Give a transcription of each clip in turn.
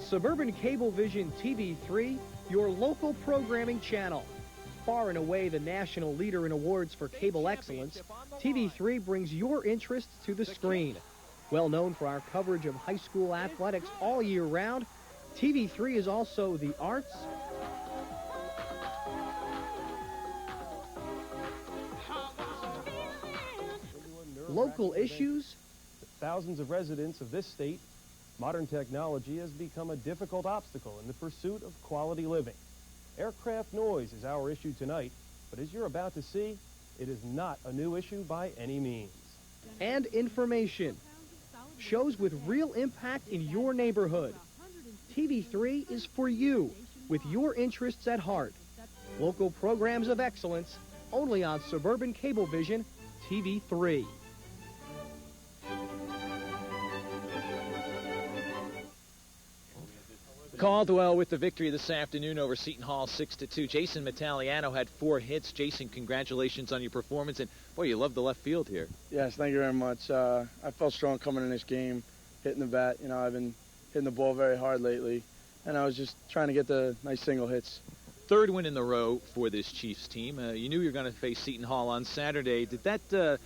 Suburban Cablevision TV3, your local programming channel. Far and away the national leader in awards for cable excellence, TV3 brings your interests to the screen. Well known for our coverage of high school athletics all year round, TV3 is also the arts, local issues. Thousands of residents of this state, modern technology has become a difficult obstacle in the pursuit of quality living. Aircraft noise is our issue tonight, but as you're about to see, it is not a new issue by any means. And information. Shows with real impact in your neighborhood. TV3 is for you, with your interests at heart. Local programs of excellence, only on Suburban Cablevision TV3. Caldwell with the victory this afternoon over Seton Hall 6-2. Jason Metaliano had 4 hits. Jason, congratulations on your performance. And, boy, you love the left field here. Yes, thank you very much. I felt strong coming in this game, hitting the bat. You know, I've been hitting the ball very hard lately, and I was just trying to get the nice single hits. 3rd win in the row for this Chiefs team. You knew you were going to face Seton Hall on Saturday. Did that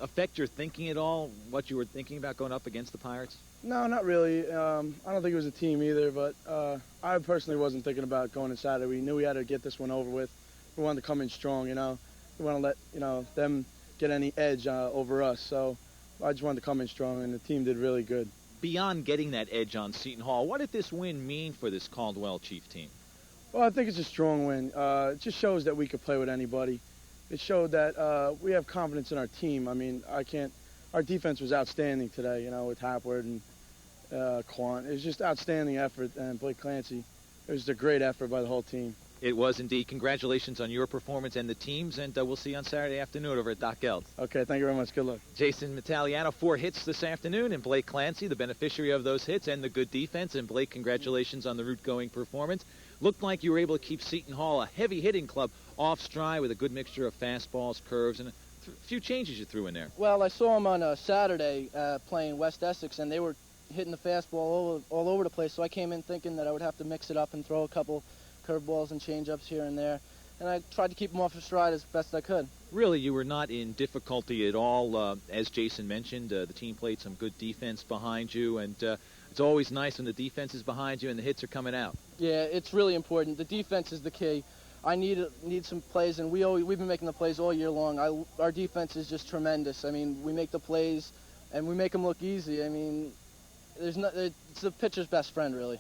affect your thinking at all, what you were thinking about going up against the Pirates? No, not really. I don't think it was a team either, but I personally wasn't thinking about going in Saturday. We knew we had to get this one over with. We wanted to come in strong, you know. We want to let, you know, them get any edge over us. So I just wanted to come in strong, and the team did really good. Beyond getting that edge on Seton Hall, what did this win mean for this Caldwell Chief team? Well, I think it's a strong win. It just shows that we could play with anybody. It showed that we have confidence in our team. I mean, our defense was outstanding today, you know, with Hapward and Quant. It was just outstanding effort, and Blake Clancy. It was a great effort by the whole team. It was indeed. Congratulations on your performance and the team's, and we'll see you on Saturday afternoon over at Doc Geltz. Okay, thank you very much. Good luck. Jason Metaliano, 4 hits this afternoon, and Blake Clancy, the beneficiary of those hits and the good defense. And Blake, congratulations on the route-going performance. Looked like you were able to keep Seton Hall, a heavy-hitting club, off stride with a good mixture of fastballs, curves, and a few changes you threw in there. Well, I saw them on Saturday playing West Essex, and they were hitting the fastball all over the place, so I came in thinking that I would have to mix it up and throw a couple curveballs and change-ups here and there, and I tried to keep them off the stride as best I could. Really, you were not in difficulty at all. As Jason mentioned, the team played some good defense behind you, and it's always nice when the defense is behind you and the hits are coming out. Yeah, it's really important. The defense is the key. I need some plays, and we've been making the plays all year long. Our defense is just tremendous. I mean, we make the plays, and we make them look easy. I mean, it's the pitcher's best friend, really.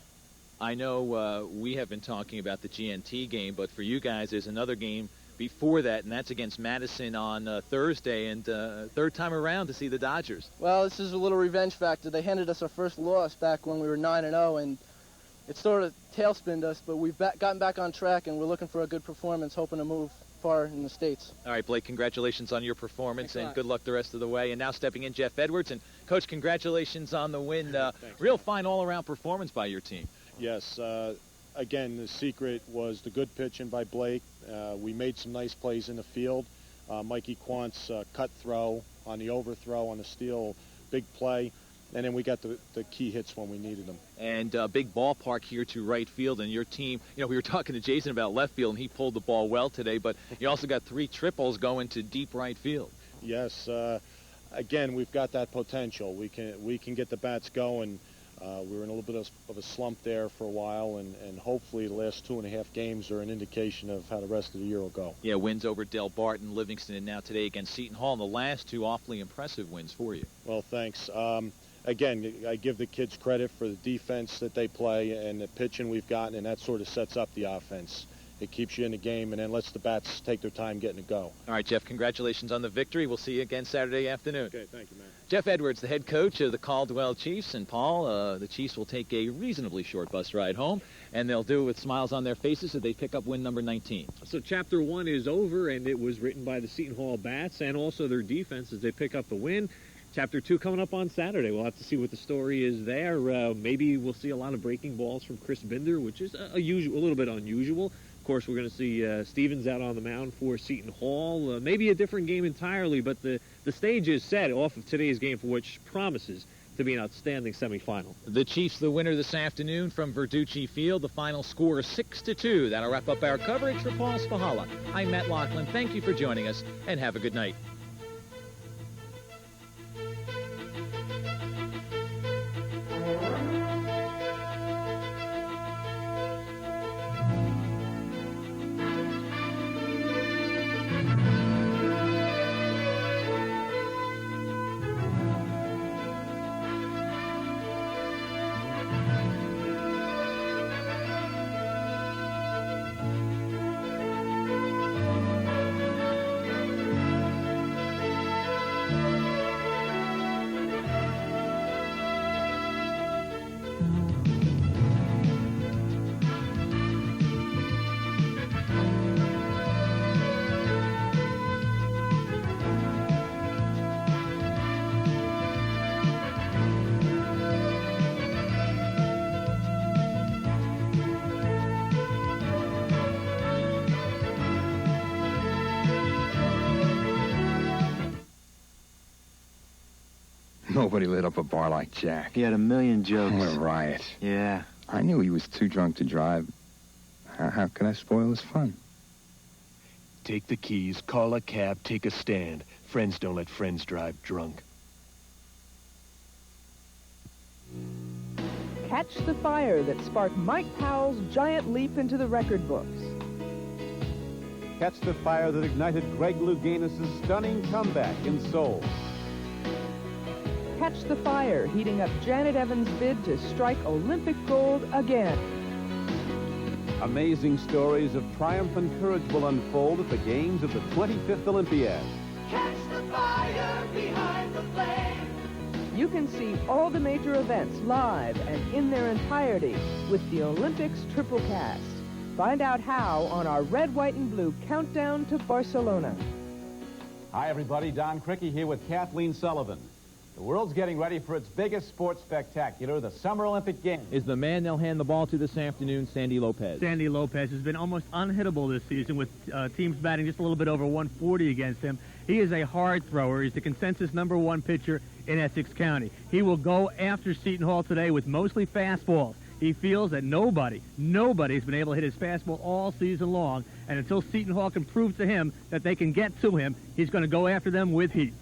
I know we have been talking about the GNT game, but for you guys, there's another game before that, and that's against Madison on Thursday, and 3rd time around to see the Dodgers. Well, this is a little revenge factor. They handed us our first loss back when we were 9-0, and it sort of tailspinned us, but we've gotten back on track, and we're looking for a good performance, hoping to move far in the States. All right, Blake, congratulations on your performance, and good luck the rest of the way. And now stepping in, Jeff Edwards. And, Coach, congratulations on the win. Real fine all-around performance by your team. Yes. Again, the secret was the good pitching by Blake. We made some nice plays in the field. Mikey Quant's cut throw on the overthrow on the steal, big play. And then we got the key hits when we needed them. And big ballpark here to right field. And your team, you know, we were talking to Jason about left field, and he pulled the ball well today. But you also got 3 triples going to deep right field. Yes. Again, we've got that potential. We can get the bats going. We were in a little bit of a slump there for a while, and hopefully the last 2.5 games are an indication of how the rest of the year will go. Yeah, wins over Del Barton, Livingston, and now today against Seton Hall. And the last 2 awfully impressive wins for you. Well, thanks. Again, I give the kids credit for the defense that they play and the pitching we've gotten, and that sort of sets up the offense. It keeps you in the game and then lets the bats take their time getting to go. All right, Jeff, congratulations on the victory. We'll see you again Saturday afternoon. Okay, thank you, man. Jeff Edwards, the head coach of the Caldwell Chiefs. And, Paul, the Chiefs will take a reasonably short bus ride home, and they'll do it with smiles on their faces as they pick up win number 19. So Chapter 1 is over, and it was written by the Seton Hall Bats and also their defense as they pick up the win. Chapter 2 coming up on Saturday. We'll have to see what the story is there. Maybe we'll see a lot of breaking balls from Chris Binder, which is a little bit unusual. Of course, we're going to see Stevens out on the mound for Seton Hall. Maybe a different game entirely, but the stage is set off of today's game, for which promises to to be an outstanding semifinal. The Chiefs the winner this afternoon from Verducci Field. The final score is 6-2. That'll wrap up our coverage. For Paul Spahala, I'm Matt Lachlan. Thank you for joining us, and have a good night. Nobody lit up a bar like Jack. He had a million jokes. What a riot. Yeah. I knew he was too drunk to drive. How could I spoil his fun? Take the keys, call a cab, take a stand. Friends don't let friends drive drunk. Catch the fire that sparked Mike Powell's giant leap into the record books. Catch the fire that ignited Greg Louganis' stunning comeback in Seoul. Catch the fire heating up Janet Evans' bid to strike Olympic gold again. Amazing stories of triumph and courage will unfold at the games of the 25th Olympiad. Catch the fire behind the flame. You can see all the major events live and in their entirety with the Olympics Triple Cast. Find out how on our Red, White, and Blue Countdown to Barcelona. Hi, everybody. Don Cricky here with Kathleen Sullivan. The world's getting ready for its biggest sports spectacular, the Summer Olympic Games. Is the man they'll hand the ball to this afternoon, Sandy Lopez. Sandy Lopez has been almost unhittable this season with teams batting just a little bit over 140 against him. He is a hard thrower. He's the consensus #1 pitcher in Essex County. He will go after Seton Hall today with mostly fastballs. He feels that nobody's been able to hit his fastball all season long, and until Seton Hall can prove to him that they can get to him, he's going to go after them with heat.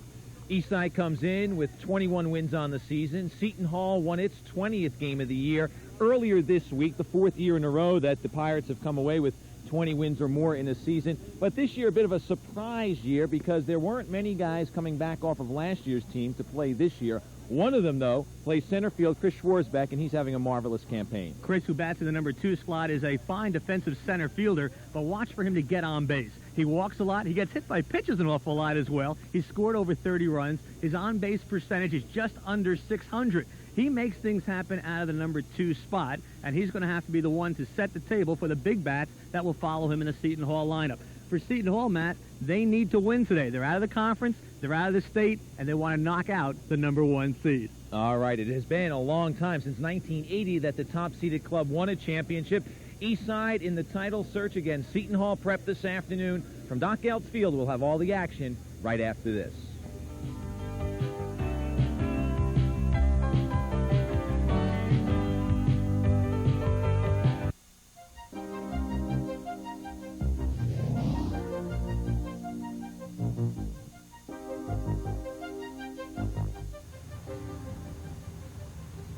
Eastside comes in with 21 wins on the season. Seton Hall won its 20th game of the year earlier this week, the 4th year in a row that the Pirates have come away with 20 wins or more in a season. But this year, a bit of a surprise year because there weren't many guys coming back off of last year's team to play this year. One of them, though, plays center field, Chris Schwarzbeck, and he's having a marvelous campaign. Chris, who bats in the #2 slot, is a fine defensive center fielder, but watch for him to get on base. He walks a lot. He gets hit by pitches an awful lot as well. He's scored over 30 runs. His on-base percentage is just under 600. He makes things happen out of the #2 spot, and he's going to have to be the one to set the table for the big bats that will follow him in the Seton Hall lineup. For Seton Hall, Matt, they need to win today. They're out of the conference, they're out of the state, and they want to knock out the #1 seed. All right, it has been a long time, since 1980, that the top-seeded club won a championship. Eastside in the title search against Seton Hall Prep this afternoon. From Doc Geltz Field, we'll have all the action right after this.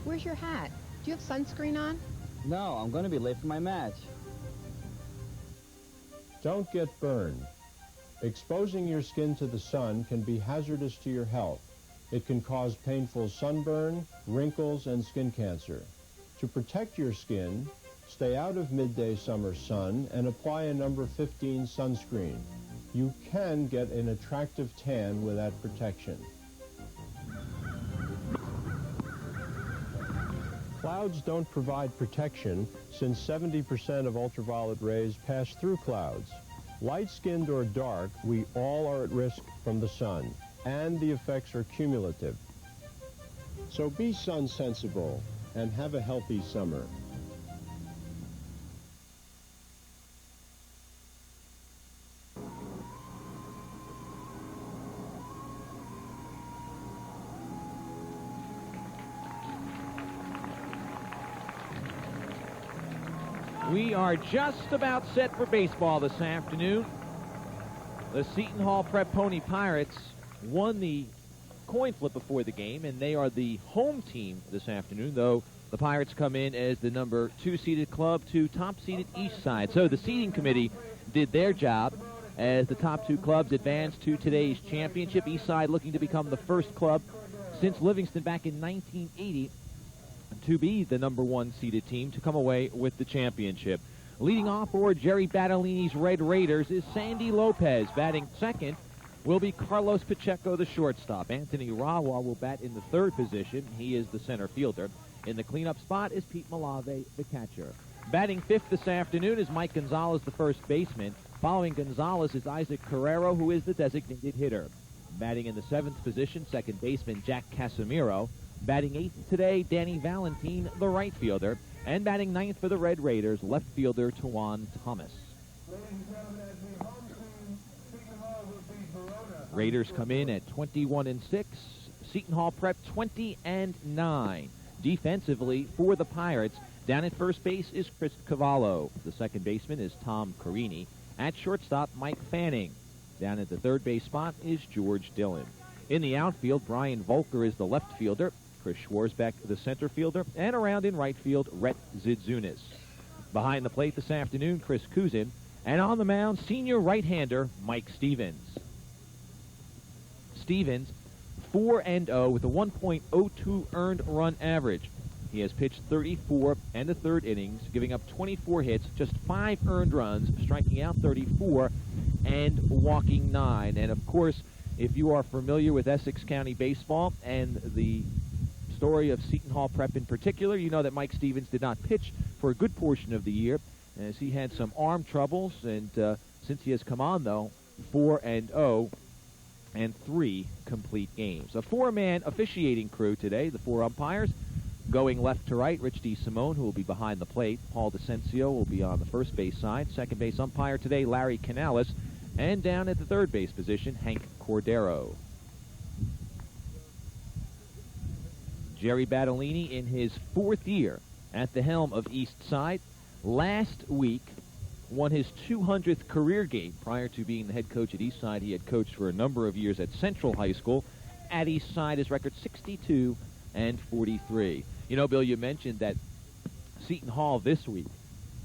Where's your hat? Do you have sunscreen on? No, I'm going to be late for my match. Don't get burned. Exposing your skin to the sun can be hazardous to your health. It can cause painful sunburn, wrinkles, and skin cancer. To protect your skin, stay out of midday summer sun and apply a number 15 sunscreen. You can get an attractive tan with that protection. Clouds don't provide protection since 70% of ultraviolet rays pass through clouds. Light-skinned or dark, we all are at risk from the sun, and the effects are cumulative. So be sun-sensible and have a healthy summer. We are just about set for baseball this afternoon. The Seton Hall Prep Pony Pirates won the coin flip before the game, and they are the home team this afternoon, though the Pirates come in as the number 2-seeded club to top-seeded East Side. So the seeding committee did their job as the top two clubs advance to today's championship. East Side looking to become the first club since Livingston back in 1980 to be the number 1 seeded team to come away with the championship. Leading off for Jerry Battellini's Red Raiders is Sandy Lopez. Batting second will be Carlos Pacheco, the shortstop. Anthony Rawa will bat in the third position. He is the center fielder. In the cleanup spot is Pete Malave, the catcher. Batting fifth this afternoon is Mike Gonzalez, the first baseman. Following Gonzalez is Isaac Carrero, who is the designated hitter. Batting in the seventh position, second baseman Jack Casimiro. Batting eighth today, Danny Valentine, the right fielder. And batting ninth for the Red Raiders, left fielder Tawan Thomas. Raiders come in at 21-6. Seton Hall Prep 20-9. Defensively for the Pirates, down at first base is Chris Cavallo. The second baseman is Tom Carini. At shortstop, Mike Fanning. Down at the third base spot is George Dillon. In the outfield, Brian Volker is the left fielder. Chris Schwarzbeck, the center fielder. And around in right field, Rhett Zidzunis. Behind the plate this afternoon, Chris Kuzin. And on the mound, senior right-hander Mike Stevens. Stevens, 4-0 with a 1.02 earned run average. He has pitched 34 and a third innings, giving up 24 hits, just 5 earned runs, striking out 34 and walking 9. And of course, if you are familiar with Essex County baseball and the story of Seton Hall Prep in particular, you know that Mike Stevens did not pitch for a good portion of the year as he had some arm troubles, and since he has come on, though, 4-0 and 3 complete games. A 4-man officiating crew today, the 4 umpires. Going left to right, Rich D. Simone, who will be behind the plate. Paul DeCencio will be on the first base side. Second base umpire today, Larry Canales. And down at the third base position, Hank Cordero. Jerry Battellini in his 4th year at the helm of East Side. Last week, won his 200th career game. Prior to being the head coach at East Side, he had coached for a number of years at Central High School. At East Side, his record 62 and 43. You know, Bill, you mentioned that Seton Hall this week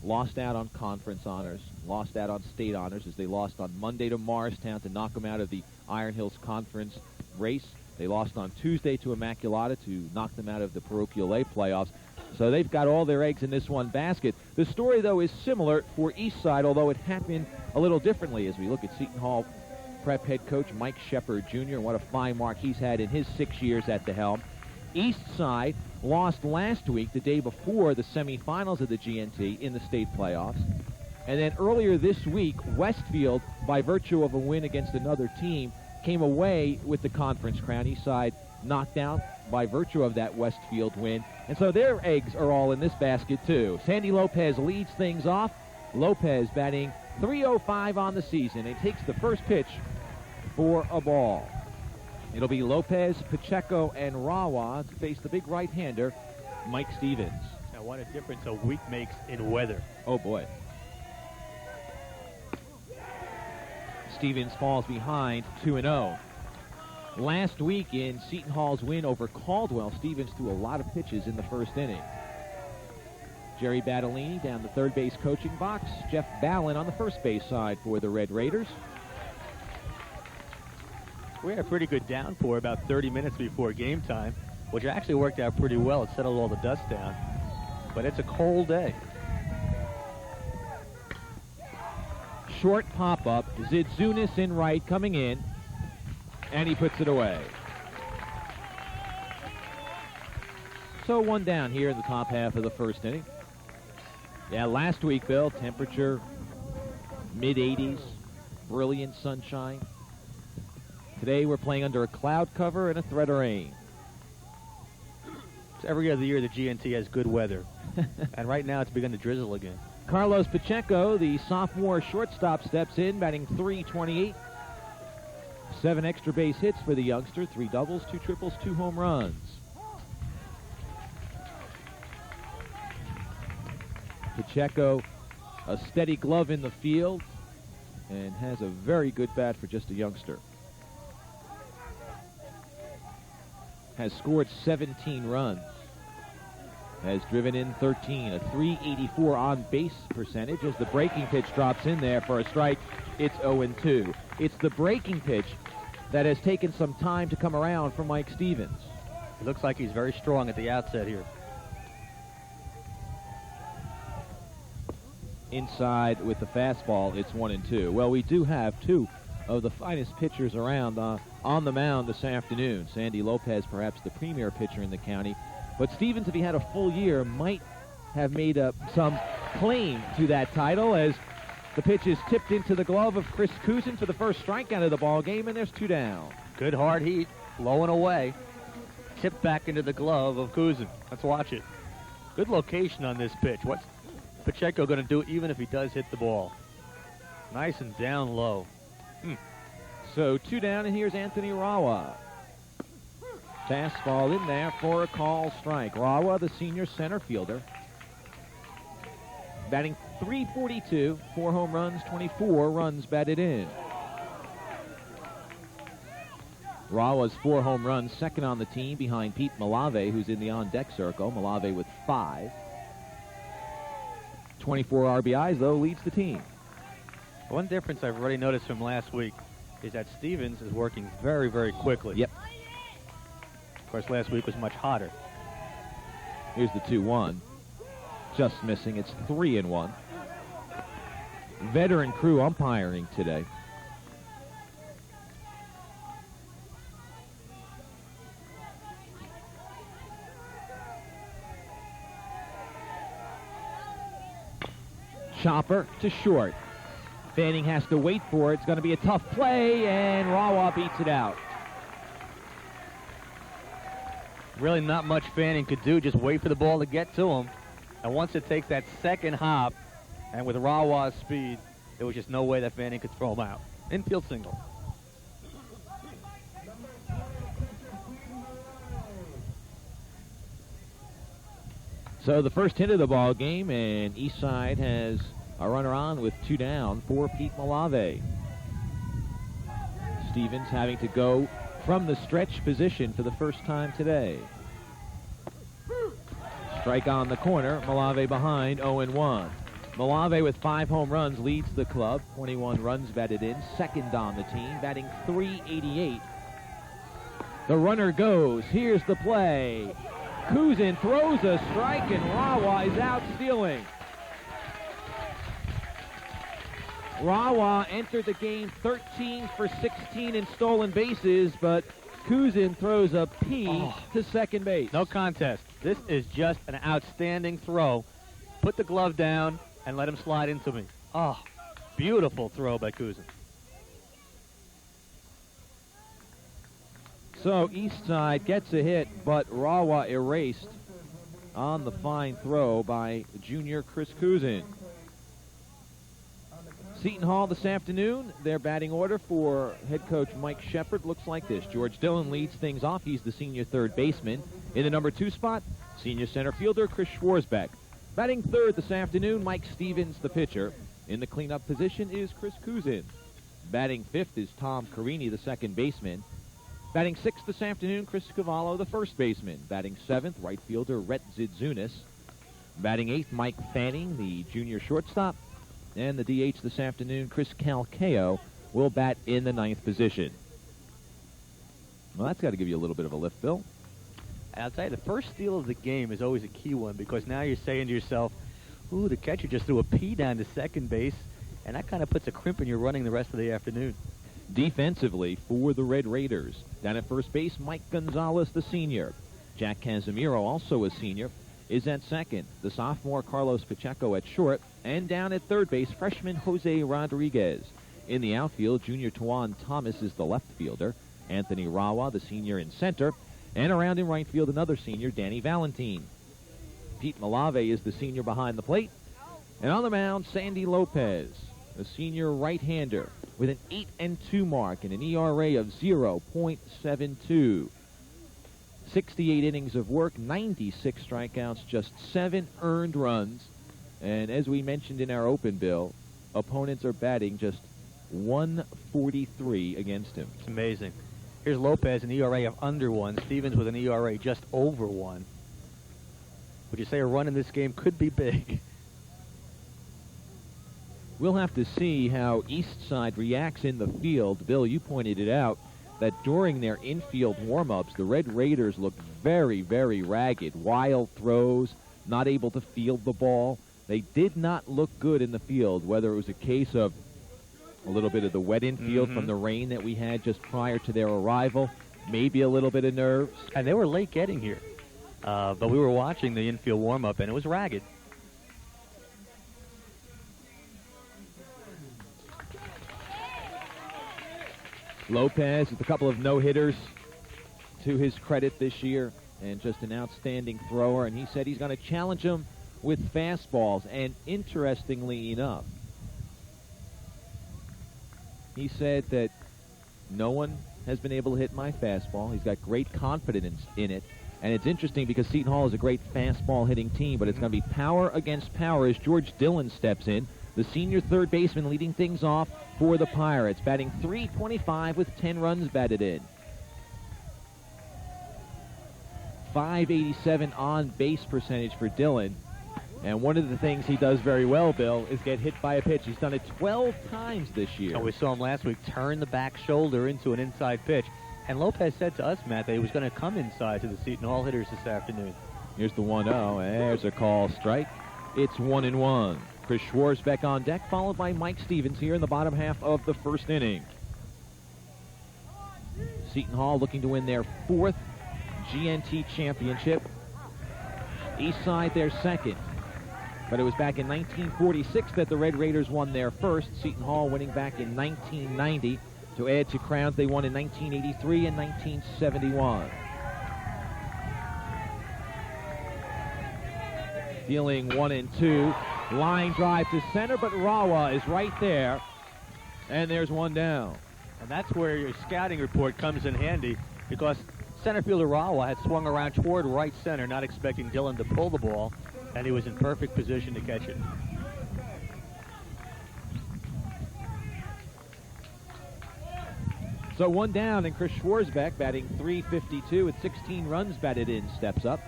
lost out on conference honors, lost out on state honors as they lost on Monday to Morristown to knock them out of the Iron Hills Conference race. They lost on Tuesday to Immaculata to knock them out of the Parochial A playoffs. So they've got all their eggs in this one basket. The story, though, is similar for East Side, although it happened a little differently as we look at Seton Hall Prep head coach Mike Shepard Jr. and what a fine mark he's had in his 6 years at the helm. East Side lost last week, the day before the semifinals of the GNT in the state playoffs. And then earlier this week, Westfield, by virtue of a win against another team, came away with the conference crown. East Side knocked out by virtue of that Westfield win. And so their eggs are all in this basket, too. Sandy Lopez leads things off. Lopez batting .305 on the season and takes the first pitch for a ball. It'll be Lopez, Pacheco, and Rawa to face the big right-hander, Mike Stevens. Now, what a difference a week makes in weather. Oh, boy. Stevens falls behind 2-0. Last week in Seton Hall's win over Caldwell, Stevens threw a lot of pitches in the first inning. Jerry Battellini down the third base coaching box. Jeff Ballin on the first base side for the Red Raiders. We had a pretty good downpour about 30 minutes before game time, which actually worked out pretty well. It settled all the dust down. But it's a cold day. Short pop-up. Zidzunis in right coming in. And he puts it away. So one down here in the top half of the first inning. Yeah, last week, Bill, temperature mid-80s, brilliant sunshine. Today we're playing under a cloud cover and a threat of rain. It's every other year the GNT has good weather. And right now it's begun to drizzle again. Carlos Pacheco, the sophomore shortstop, steps in, batting .328. 7 extra base hits for the youngster, 3 doubles, 2 triples, 2 home runs. Pacheco a steady glove in the field and has a very good bat for just a youngster. Has scored 17 runs. Has driven in 13, a .384 on-base percentage. As the breaking pitch drops in there for a strike, it's 0-2. It's the breaking pitch that has taken some time to come around for Mike Stevens. It looks like he's very strong at the outset here. Inside with the fastball, it's 1-2. Well, we do have two of the finest pitchers around on the mound this afternoon. Sandy Lopez, perhaps the premier pitcher in the county. But Stevens, if he had a full year, might have made some claim to that title, as the pitch is tipped into the glove of Chris Cousin for the first strikeout of the ball game, and there's 2 down. Good hard heat, low and away. Tipped back into the glove of Cousin. Let's watch it. Good location on this pitch. What's Pacheco going to do even if he does hit the ball? Nice and down low. So 2 down, and here's Anthony Rawa. Fastball in there for a call strike. Rawa, the senior center fielder, batting .342, 4 home runs, 24 runs batted in. Rawa's 4 home runs, second on the team behind Pete Malave, who's in the on-deck circle. Malave with 5. 24 RBIs, though, leads the team. One difference I've already noticed from last week is that Stevens is working very, very quickly. Yep. Of course, last week was much hotter. Here's the 2-1. Just missing. It's 3-1. Veteran crew umpiring today. Chopper to short. Fanning has to wait for it. It's going to be a tough play, and Rawa beats it out. Really not much Fanning could do, just wait for the ball to get to him. And once it takes that second hop, and with Rawa's speed, there was just no way that Fanning could throw him out. Infield single. So the first hit of the ball game, and Eastside has a runner on with 2 down for Pete Malave. Stevens having to go from the stretch position for the first time today. Strike on the corner, Malave behind, 0-1. Malave with 5 home runs leads the club, 21 runs batted in, second on the team, batting .388. The runner goes, here's the play. Cousin throws a strike, and Rawa is out stealing. Rawa entered the game 13 for 16 in stolen bases, but Cousin throws a P to second base. No contest. This is just an outstanding throw. Put the glove down and let him slide into me. Oh, beautiful throw by Cousin. So Eastside gets a hit, but Rawa erased on the fine throw by junior Chris Cousin. Seton Hall this afternoon, their batting order for head coach Mike Shepard looks like this. George Dillon leads things off. He's the senior third baseman. In the number 2 spot, senior center fielder Chris Schwarzbeck. Batting third this afternoon, Mike Stevens, the pitcher. In the cleanup position is Chris Cousin. Batting 5th is Tom Carini, the second baseman. Batting 6th this afternoon, Chris Cavallo, the first baseman. Batting 7th, right fielder Rhett Zidzunis. Batting 8th, Mike Fanning, the junior shortstop. And the DH this afternoon, Chris Calcayo, will bat in the 9th position. Well, that's got to give you a little bit of a lift, Bill. And I'll tell you, the first steal of the game is always a key one, because now you're saying to yourself, ooh, the catcher just threw a P down to second base, and that kind of puts a crimp in your running the rest of the afternoon. Defensively for the Red Raiders, down at first base, Mike Gonzalez, the senior. Jack Casimiro, also a senior, is at second. The sophomore Carlos Pacheco at short, and down at third base, freshman Jose Rodriguez. In the outfield, junior Tawan Thomas is the left fielder. Anthony Rawa, the senior, in center. And around in right field, another senior, Danny Valentine. Pete Malave is the senior behind the plate. And on the mound, Sandy Lopez, a senior right-hander, with an 8-2 mark and an ERA of 0.72. 68 innings of work, 96 strikeouts, just 7 earned runs. And as we mentioned in our open, Bill, opponents are batting just 143 against him. It's amazing. Here's Lopez, an ERA of under 1. Stevens with an ERA just over 1. Would you say a run in this game could be big? We'll have to see how East Side reacts in the field. Bill, you pointed it out that during their infield warm-ups, the Red Raiders looked very, very ragged. Wild throws, not able to field the ball. They did not look good in the field, whether it was a case of a little bit of the wet infield from the rain that we had just prior to their arrival, maybe a little bit of nerves. And they were late getting here. But we were watching the infield warm-up, and it was ragged. Lopez with a couple of no-hitters to his credit this year, and just an outstanding thrower. And he said he's going to challenge him with fastballs. And interestingly enough, he said that no one has been able to hit my fastball. He's got great confidence in it. And it's interesting because Seton Hall is a great fastball hitting team, but it's going to be power against power as George Dillon steps in. The senior third baseman leading things off for the Pirates, batting .325 with 10 runs batted in. .587 on base percentage for Dillon. And one of the things he does very well, Bill, is get hit by a pitch. He's done it 12 times this year. And we saw him last week turn the back shoulder into an inside pitch. And Lopez said to us, Matt, that he was going to come inside to the Seton Hall hitters this afternoon. Here's the 1-0. There's a call strike. It's 1-1. Chris Schwarzbeck on deck, followed by Mike Stevens here in the bottom half of the first inning. Seton Hall looking to win their 4th GNT championship. East Side their 2nd. But it was back in 1946 that the Red Raiders won their first. Seton Hall winning back in 1990. To add to crowns they won in 1983 and 1971. Dealing 1-2. Line drive to center, but Rawa is right there. And there's one down. And that's where your scouting report comes in handy, because center fielder Rawa had swung around toward right center, not expecting Dillon to pull the ball, and he was in perfect position to catch it. So one down, and Chris Schwarzbeck, batting .352 with 16 runs batted in, steps up.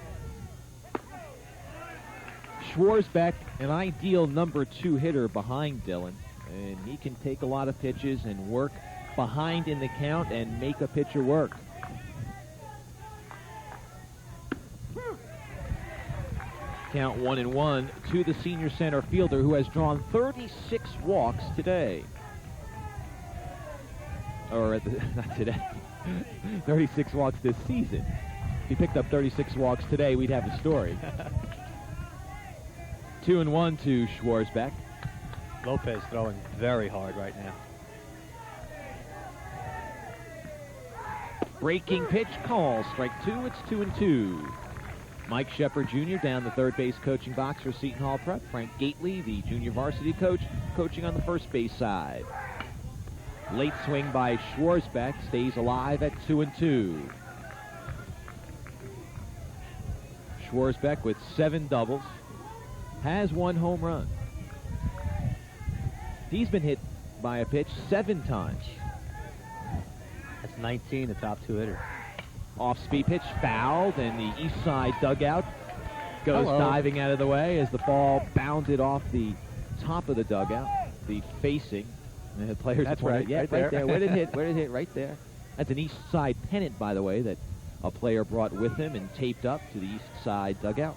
Schwarzbeck, an ideal number 2 hitter behind Dillon, and he can take a lot of pitches and work behind in the count and make a pitcher work. Count 1-1 to the senior center fielder, who has drawn 36 walks today. Or not today, 36 walks this season. If he picked up 36 walks today, we'd have a story. 2-1 to Schwarzbeck. Lopez throwing very hard right now. Breaking pitch call, strike 2, it's 2-2. Mike Shepard Jr. down the third base coaching box for Seton Hall Prep. Frank Gately, the junior varsity coach, coaching on the first base side. Late swing by Schwarzbeck, stays alive at 2-2. Schwarzbeck with 7 doubles, has 1 home run. He's been hit by a pitch 7 times. That's 19, the top 2 hitter. Off-speed pitch fouled, and the east side dugout goes diving out of the way as the ball bounded off the top of the dugout, the facing. And the players. That's right. Yeah, right there. Where did it hit? Where did it hit? Right there. That's an east side pennant, by the way, that a player brought with him and taped up to the east side dugout.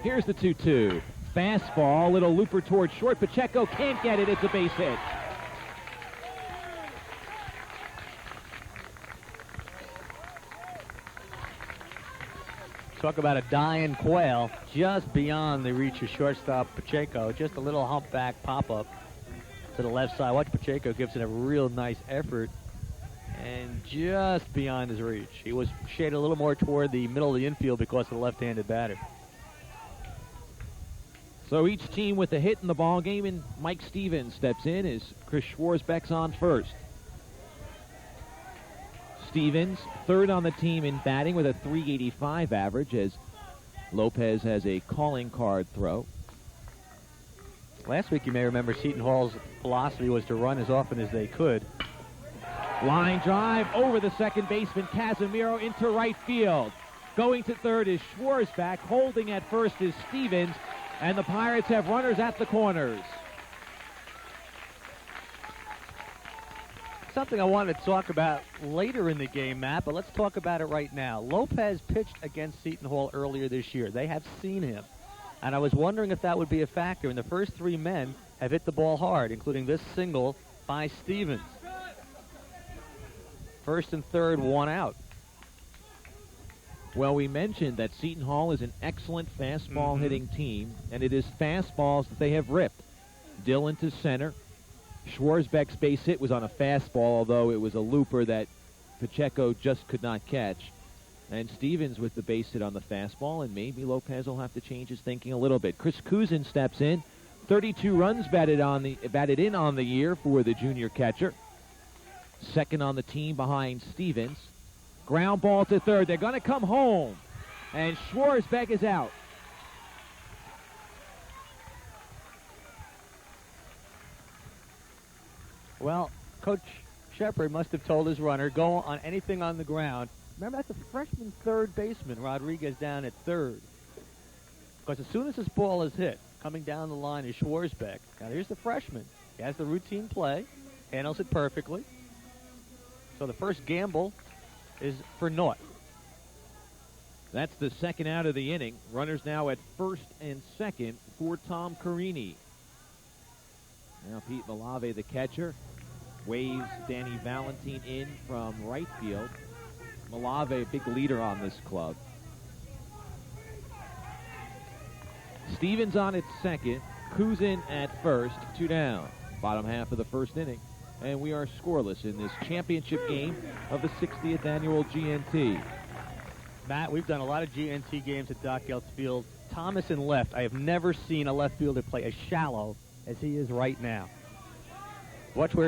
Here's the 2-2. Fastball, little looper towards short. Pacheco can't get it. It's a base hit. Talk about a dying quail, just beyond the reach of shortstop Pacheco. Just a little humpback pop-up to the left side. Watch Pacheco gives it a real nice effort, and just beyond his reach. He was shaded a little more toward the middle of the infield because of the left-handed batter. So each team with a hit in the ball game, and Mike Stevens steps in as Chris Schwarzbeck's on first. Stevens, third on the team in batting with a .385 average, as Lopez has a calling card throw. Last week, you may remember, Seton Hall's philosophy was to run as often as they could. Line drive over the second baseman, Casemiro, into right field. Going to third is Schwarzbach. Holding at first is Stevens. And the Pirates have runners at the corners. Something I wanted to talk about later in the game, Matt, but let's talk about it right now. Lopez pitched against Seton Hall earlier this year. They have seen him. And I was wondering if that would be a factor. And the first three men have hit the ball hard, including this single by Stevens. First and third, one out. Well, we mentioned that Seton Hall is an excellent fastball hitting team, and it is fastballs that they have ripped. Dillon to center. Schwarzbach's base hit was on a fastball, although it was a looper that Pacheco just could not catch. And Stevens with the base hit on the fastball, and maybe Lopez will have to change his thinking a little bit. Chris Cousin steps in. 32 runs batted in on the year for the junior catcher. Second on the team behind Stevens. Ground ball to third. They're going to come home. And Schwarzbach is out. Well, Coach Shepard must have told his runner, go on anything on the ground. Remember, that's a freshman third baseman, Rodriguez, down at third. Because as soon as this ball is hit, coming down the line is Schwarzbach. Now, here's the freshman. He has the routine play, handles it perfectly. So the first gamble is for naught. That's the second out of the inning. Runners now at first and second for Tom Carini. Now Pete Malave, the catcher, waves Danny Valentine in from right field. Malave, a big leader on this club. Stevens on at second. Cousin at first. 2 down. Bottom half of the first inning. And we are scoreless in this championship game of the 60th annual GNT. Matt, we've done a lot of GNT games at Doc Eltz Field. Thomas in left. I have never seen a left fielder play as shallow as he is right now. Watch where